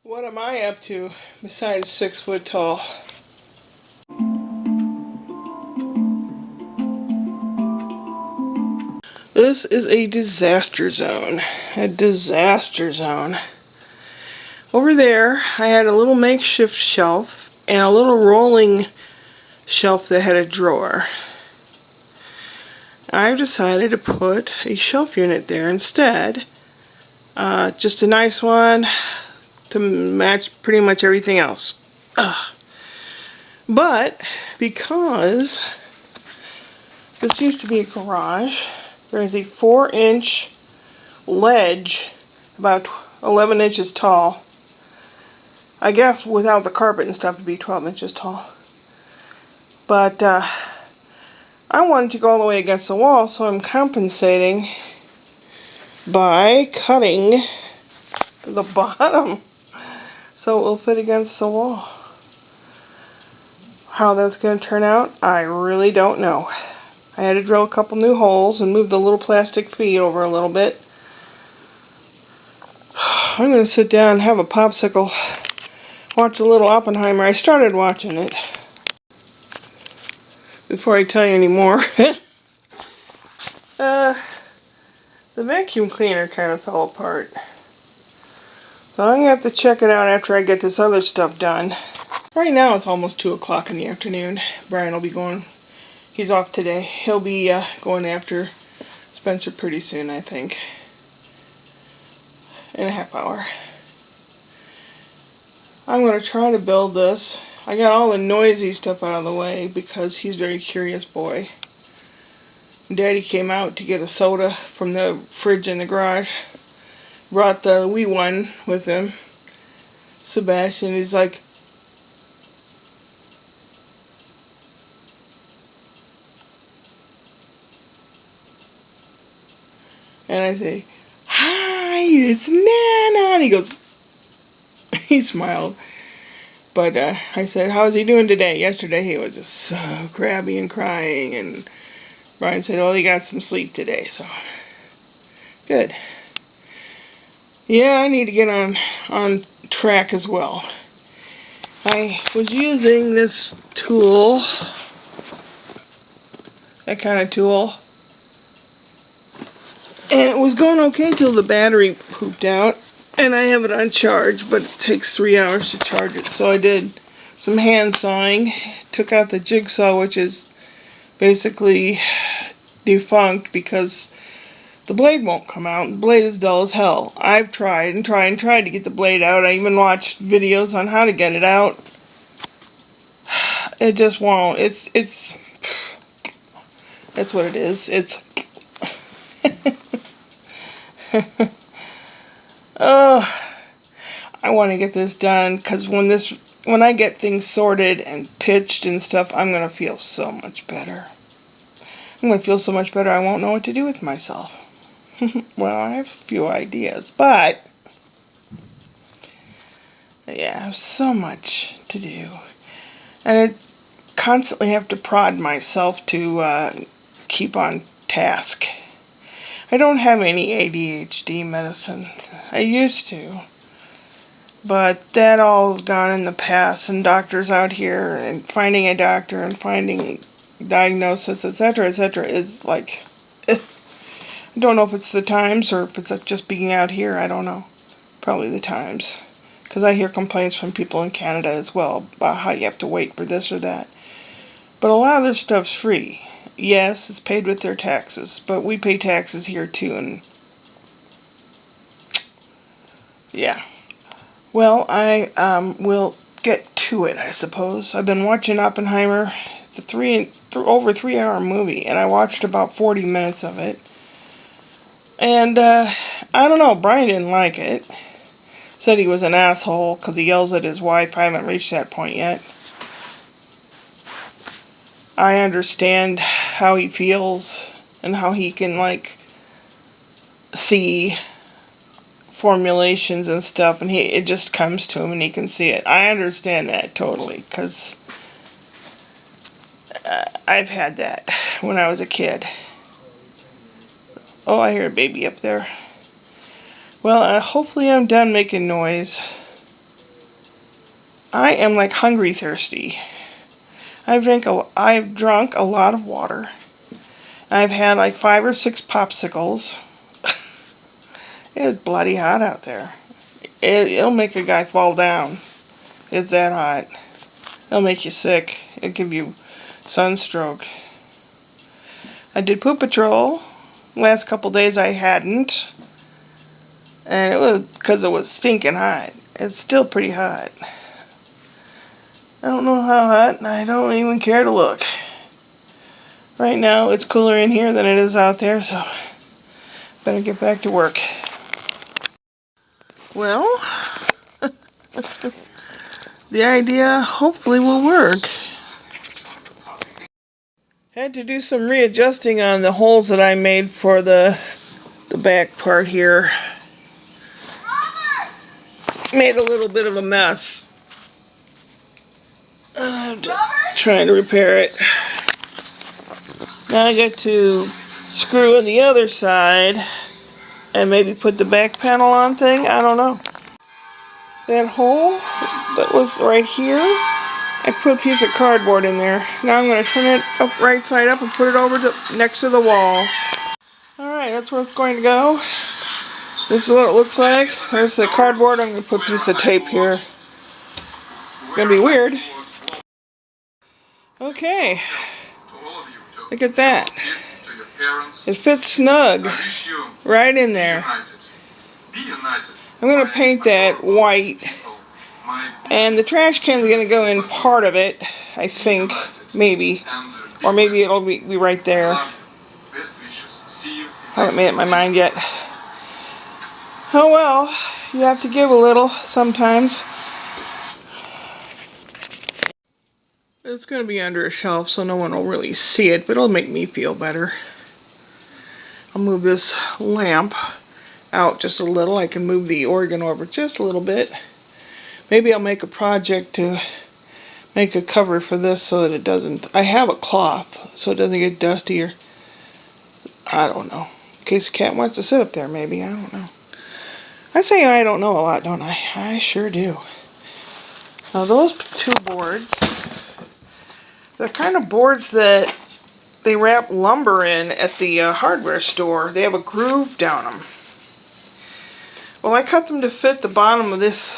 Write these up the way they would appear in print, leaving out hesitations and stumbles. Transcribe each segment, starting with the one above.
What am I up to besides 6 foot tall? This is a disaster zone. A disaster zone. Over there, I had a little makeshift shelf and a little rolling shelf that had a drawer. I've decided to put a shelf unit there instead. Just a nice one to match pretty much everything else. But because this used to be a garage, there is a 4-inch ledge about 11 inches tall. I guess without the carpet and stuff it'd be 12 inches tall. But I wanted to go all the way against the wall, so I'm compensating by cutting the bottom so it will fit against the wall. How that's going to turn out, I really don't know. I had to drill a couple new holes and move the little plastic feet over a little bit. I'm going to sit down and have a popsicle, watch a little Oppenheimer. I started watching it. Before I tell you any more, the vacuum cleaner kind of fell apart. So I'm going to have to check it out after I get this other stuff done. Right now it's almost 2 o'clock in the afternoon. Brian will be going, he's off today. He'll be going after Spencer pretty soon, I think. In a half hour. I'm going to try to build this. I got all the noisy stuff out of the way because he's a very curious boy. Daddy came out to get a soda from the fridge in the garage. Brought the wee one with him, Sebastian. He's like, and I say, "Hi, it's Nana." And he goes, he smiled. But I said, "How's he doing today?" Yesterday he was just so crabby and crying. And Brian said, "Oh, he got some sleep today, so good." Yeah, I need to get on track as well. I was using this tool, that kind of tool, and it was going okay till the battery pooped out. And I have it on charge, but it takes 3 hours to charge it. So I did some hand sawing, took out the jigsaw, which is basically defunct because the blade won't come out. The blade is dull as hell. I've tried and tried and tried to get the blade out. I even watched videos on how to get it out. It just won't. It's what it is. It's I want to get this done because when I get things sorted and pitched and stuff, I'm going to feel so much better. I'm going to feel so much better I won't know what to do with myself. Well, I have a few ideas, but yeah, I have so much to do. And I constantly have to prod myself to keep on task. I don't have any ADHD medicine. I used to. But that all is gone in the past, and doctors out here, and finding a doctor and finding diagnosis, etc., is like, I don't know if it's the times or if it's just being out here. I don't know. Probably the times. Because I hear complaints from people in Canada as well about how you have to wait for this or that. But a lot of their stuff's free. Yes, it's paid with their taxes, but we pay taxes here too, and yeah. Well, I will get to it, I suppose. I've been watching Oppenheimer. It's a over 3-hour movie, and I watched about 40 minutes of it. And I don't know, Brian didn't like it. Said he was an asshole because he yells at his wife. I haven't reached that point yet. I understand how he feels and how he can, like, see formulations and stuff, and it just comes to him and he can see it. I understand that totally, because I've had that when I was a kid. Oh, I hear a baby up there. Well, hopefully I'm done making noise. I am like hungry thirsty. I've drunk a lot of water. I've had like 5 or 6 popsicles. It's bloody hot out there. It'll make a guy fall down. It's that hot. It'll make you sick. It'll give you sunstroke. I did Poop Patrol. Last couple days I hadn't. And it was because it was stinking hot. It's still pretty hot. I don't know how hot, and I don't even care to look. Right now it's cooler in here than it is out there, so better get back to work. Well, the idea hopefully will work. Had to do some readjusting on the holes that I made for the back part here. Made a little bit of a mess. I'm trying to repair it. Now I got to screw in the other side and maybe put the back panel on thing. I don't know. That hole that was right here, I put a piece of cardboard in there. Now I'm going to turn it up right side up and put it over next to the wall. Alright, that's where it's going to go. This is what it looks like. There's the cardboard. I'm going to put a piece of tape here. Gonna be weird. Okay. Look at that. It fits snug right in there. I'm going to paint that white. And the trash can is going to go in part of it, I think. Maybe. Or maybe it'll be right there. Haven't made up my mind yet. Oh well, you have to give a little sometimes. It's going to be under a shelf so no one will really see it, but it'll make me feel better. I'll move this lamp out just a little. I can move the organ over just a little bit. Maybe I'll make a project to make a cover for this so that it doesn't... I have a cloth so it doesn't get dusty or... I don't know. In case the cat wants to sit up there maybe. I don't know. I say I don't know a lot, don't I? I sure do. Now those 2 boards, they're kind of boards that they wrap lumber in at the hardware store. They have a groove down them. Well, I cut them to fit the bottom of this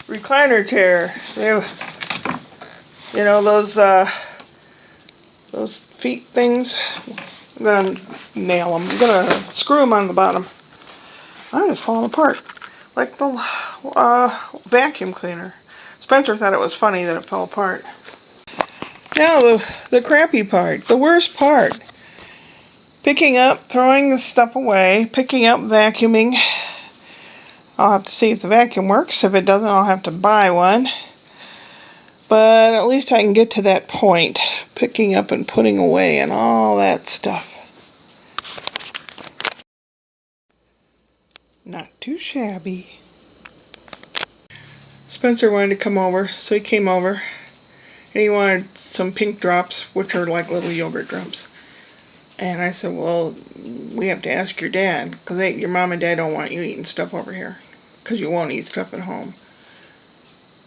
recliner chair. They have, you know, those feet things. I'm going to nail them. I'm going to screw them on the bottom. Oh, it's falling apart. Like the vacuum cleaner. Spencer thought it was funny that it fell apart. Now the crappy part. The worst part. Picking up, throwing the stuff away. Picking up, vacuuming. I'll have to see if the vacuum works. If it doesn't, I'll have to buy one. But at least I can get to that point. Picking up and putting away and all that stuff. Not too shabby. Spencer wanted to come over, so he came over. And he wanted some pink drops, which are like little yogurt drops. And I said, well, we have to ask your dad, because your mom and dad don't want you eating stuff over here. Because you won't eat stuff at home.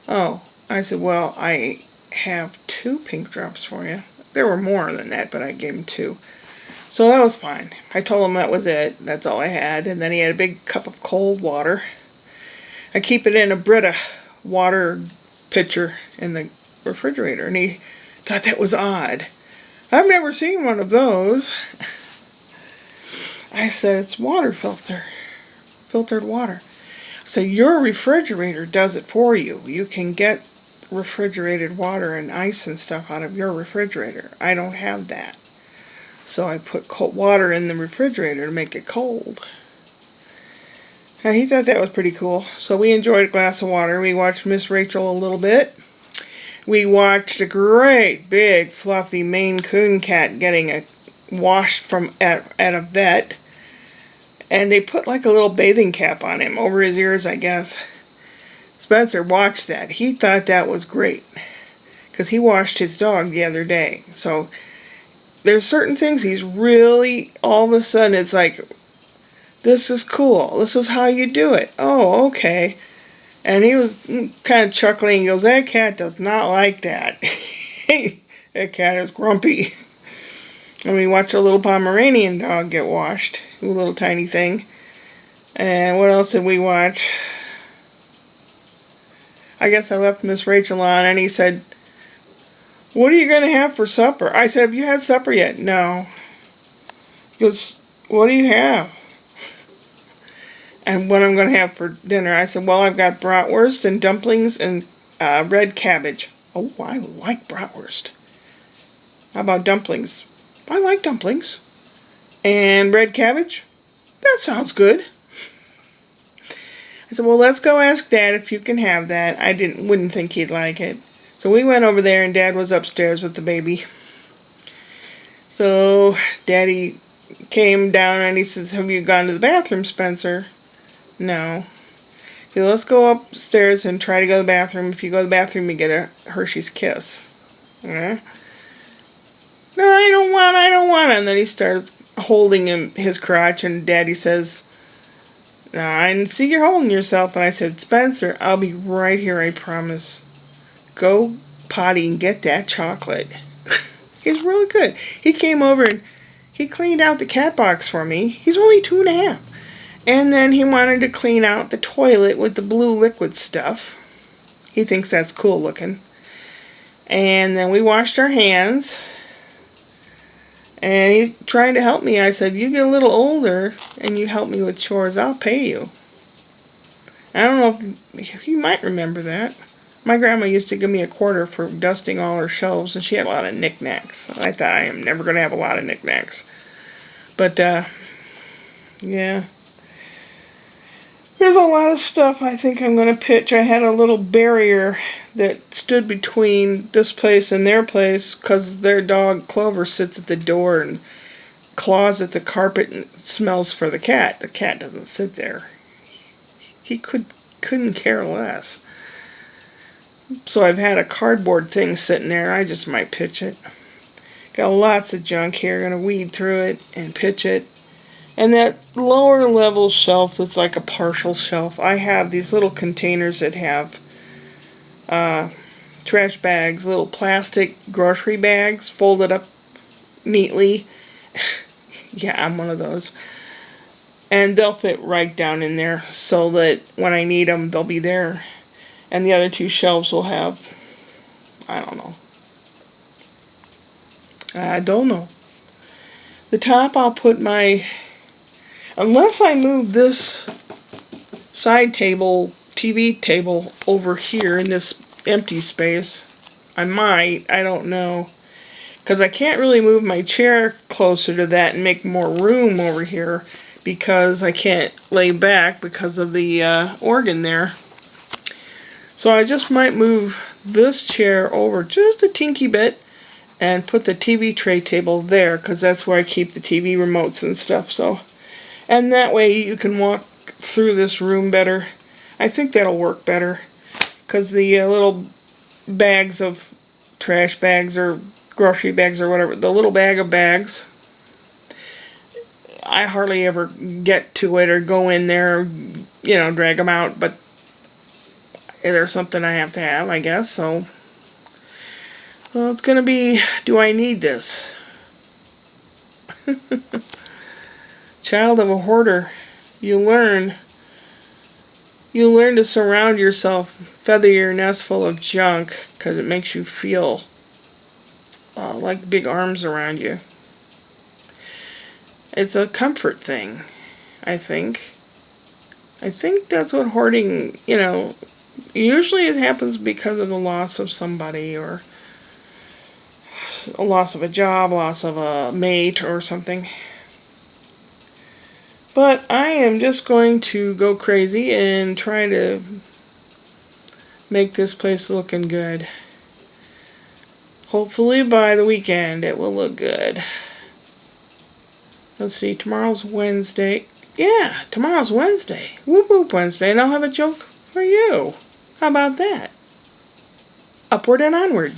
Oh. I said, well, I have 2 pink drops for you. There were more than that, but I gave him 2. So that was fine. I told him that was it. That's all I had. And then he had a big cup of cold water. I keep it in a Brita water pitcher in the refrigerator. And he thought that was odd. I've never seen one of those. I said, it's water filter. Filtered water. So your refrigerator does it for you. You can get refrigerated water and ice and stuff out of your refrigerator. I don't have that. So I put cold water in the refrigerator to make it cold. Now he thought that was pretty cool. So we enjoyed a glass of water. We watched Miss Rachel a little bit. We watched a great big fluffy Maine Coon cat getting washed at a vet. And they put like a little bathing cap on him over his ears, I guess. Spencer watched that. He thought that was great. Because he washed his dog the other day. So there's certain things he's really, all of a sudden it's like, this is cool. This is how you do it. Oh, okay. And he was kind of chuckling. He goes, that cat does not like that. That cat is grumpy. And we watched a little Pomeranian dog get washed. A little tiny thing. And what else did we watch? I guess I left Miss Rachel on, and he said, what are you going to have for supper? I said, have you had supper yet? No. He goes, what do you have? And what I'm going to have for dinner? I said, well, I've got bratwurst and dumplings and red cabbage. Oh, I like bratwurst. How about dumplings? I like dumplings. And red cabbage? That sounds good. I said, well, let's go ask Dad if you can have that. I wouldn't think he'd like it. So we went over there, and Dad was upstairs with the baby. So Daddy came down, and he says, have you gone to the bathroom, Spencer? No. He said, let's go upstairs and try to go to the bathroom. If you go to the bathroom, you get a Hershey's Kiss. Yeah. No, I don't want. And then he starts holding his crotch, and Daddy says, no, I see you're holding yourself. And I said, Spencer, I'll be right here, I promise. Go potty and get that chocolate. He's really good. He came over and he cleaned out the cat box for me. He's only 2.5. And then he wanted to clean out the toilet with the blue liquid stuff. He thinks that's cool looking. And then we washed our hands. And he tried to help me. I said, you get a little older and you help me with chores, I'll pay you. I don't know if you might remember that. My grandma used to give me $0.25 for dusting all her shelves, and she had a lot of knickknacks. I thought I am never going to have a lot of knickknacks. But, yeah. There's a lot of stuff I think I'm going to pitch. I had a little barrier that stood between this place and their place because their dog Clover sits at the door and claws at the carpet and smells for the cat. The cat doesn't sit there. He couldn't care less. So I've had a cardboard thing sitting there. I just might pitch it. Got lots of junk here. Gonna weed through it and pitch it. And that lower level shelf that's like a partial shelf, I have these little containers that have trash bags, little plastic grocery bags folded up neatly. Yeah, I'm one of those. And they'll fit right down in there so that when I need them, they'll be there. And the other 2 shelves will have, I don't know. The top I'll put my, unless I move this side table, TV table over here in this empty space, I might, I don't know. Because I can't really move my chair closer to that and make more room over here because I can't lay back because of the organ there. So I just might move this chair over just a tinky bit and put the TV tray table there because that's where I keep the TV remotes and stuff. So, and that way you can walk through this room better. I think that'll work better because the little bags of trash bags or grocery bags or whatever, the little bag of bags, I hardly ever get to it or go in there, you know, drag them out, but there's something I have to have, I guess, so. Well, it's gonna be, do I need this? Child of a hoarder, you learn to surround yourself, feather your nest full of junk, because it makes you feel like big arms around you. It's a comfort thing, I think. I think that's what hoarding, you know, usually it happens because of the loss of somebody or a loss of a job, loss of a mate or something. But I am just going to go crazy and try to make this place looking good. Hopefully by the weekend it will look good. Let's see, tomorrow's Wednesday. Yeah, tomorrow's Wednesday. Whoop whoop Wednesday, and I'll have a joke for you. How about that? Upward and onward.